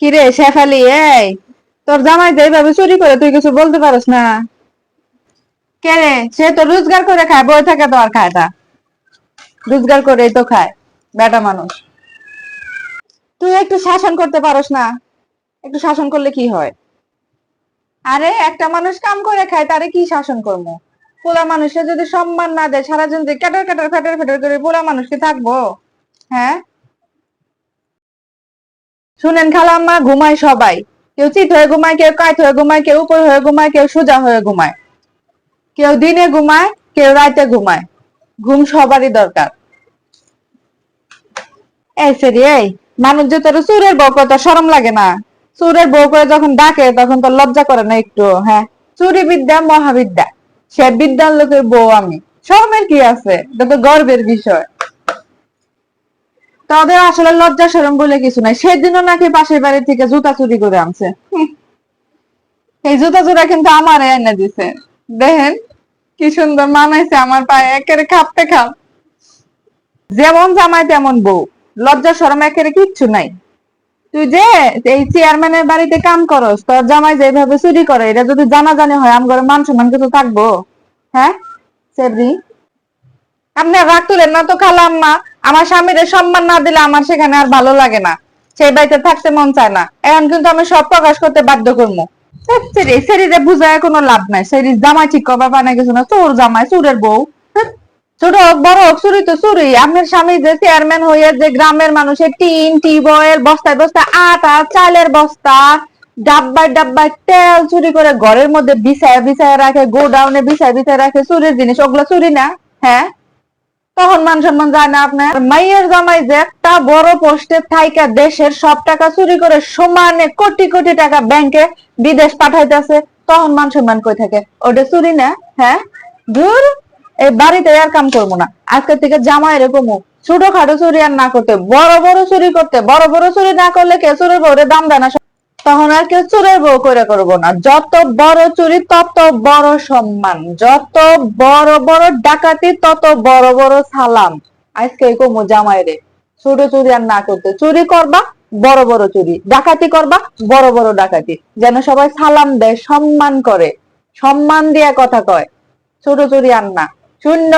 কিরে শেফালি, এই তোর জামাই যে এইভাবে চুরি করে তুই কিছু বলতে পারস না? কে রে? সে তো রোজগার করে খায়, বই থাকে তো আর খায় না? রোজগার করেই তো খায় বেটা মানুষ। তুই একটু শাসন করতে পারস না? একটু শাসন করলে কি হয়? আরে একটা মানুষ কাম করে খায়, তারে কি শাসন করবো? পোলা মানুষকে যদি সম্মান না দেয়, সারাদিন যে ক্যাটার ক্যাটার ফ্যাটার ফ্যাটার করে, পোলা মানুষকে থাকবো? হ্যাঁ, শুনেন খালাম্মা, ঘুমায় সবাই। কেউ চিত হয়ে ঘুমায়, কেউ কাত হয়ে ঘুমায়, কেউ উপর হয়ে ঘুমায়, কেউ সোজা হয়ে ঘুমায়। কেউ দিনে ঘুমায়, কেউ রাতে ঘুমায়। ঘুম সবারই দরকার। এই সেরি, এই মানুষ যে তোর চুরের বউ করে, তোর শরম লাগে না? চুরের বউ করে যখন ডাকে তখন তোর লজ্জা করে না একটু? হ্যাঁ, চুরি বিদ্যা মহাবিদ্যা। সে বিদ্যার লোকের বউ আমি। শরমের কি আছে? এটা তো গর্বের বিষয়। তাদের আসলে লজ্জা শরম বলে কিছু নাই। সেদিনও নাকি পাশের বাড়ি থেকে জুতা চুরি করে আনছে। এই জুতা জোড়া কিন্তু আমার এনে দিছে। দেখেন কি সুন্দর মানাইছে আমার পায়ে, একেবারে খাপতে খাপ। যেমন জামাই তেমন বউ। লজ্জা শরম একেবারে কিচ্ছু নাই। তুই যে এই চেয়ারম্যানের বাড়িতে কাম করস, তোর জামাই যেভাবে চুরি করে, এটা যদি জানাজানি হয় আমগরে মান সম্মান কিছু থাকবো? হ্যাঁ সেবরি, আপনি রাগ তুলেন না তো খালাম্মা। আমার স্বামীর সম্মান না দিলে আমার সেখানে আর ভালো লাগে না, সেই বাড়িতে থাকতে মন চায় না। এখন কিন্তু আমি সব প্রকাশ করতে বাধ্য করবো। সেরিরে বুঝায় কোনো লাভ নাই। সেরি জামাই ঠিক করবার বানাই কিছু না, চোর জামাই, চোরের বউ। হ্যাঁ, ছোট হোক বড় হোক, চুরি তো চুরি। আপনার স্বামী যে চেয়ারম্যান হয়ে যে গ্রামের মানুষের টিন টিউবওয়েল বস্তায় বস্তায় আটা চালের বস্তা, ডাব্বায় ডাব্বায় তেল চুরি করে ঘরের মধ্যে বিছায় বিছায় রাখে, গোডাউনে বিছায় বিছায় রাখে, চুরির জিনিস ওগুলো চুরি না? হ্যাঁ, তখন মান সম্মান যায় না আপনার? মাইয়ের জামাই যে একটা বড় পোস্টে থাইকা দেশের সব টাকা চুরি করে সমানে কোটি কোটি টাকা ব্যাংকে বিদেশ পাঠাইতেছে, তখন মান সম্মান কই থাকে? ওটা চুরি না? হ্যাঁ, দূর। এই বাড়িতে আর কাম করবো না আজকে থেকে। জামাই এরকম ছোটখাটো চুরি আর না করতে, বড় বড় চুরি করতে। বড় বড় চুরি না করলে কে চুরির বউরে দাম দেয় না? তখন আর কেউ চোরের বউ করে করবো না। যত বড় চুরি তত বড় সম্মান, যত বড় বড় ডাকাতি তত বড় বড় সালাম। আজকে কমু জামাই রে, ছোট চুরি আর না করতে। চুরি করবা বড় বড় চুরি, ডাকাতি করবা বড় বড় ডাকাতি, যেন সবাই সালাম দেয়, সম্মান করে, সম্মান দিয়ে কথা কয়। ছোট চুরি আর না। শূন্য।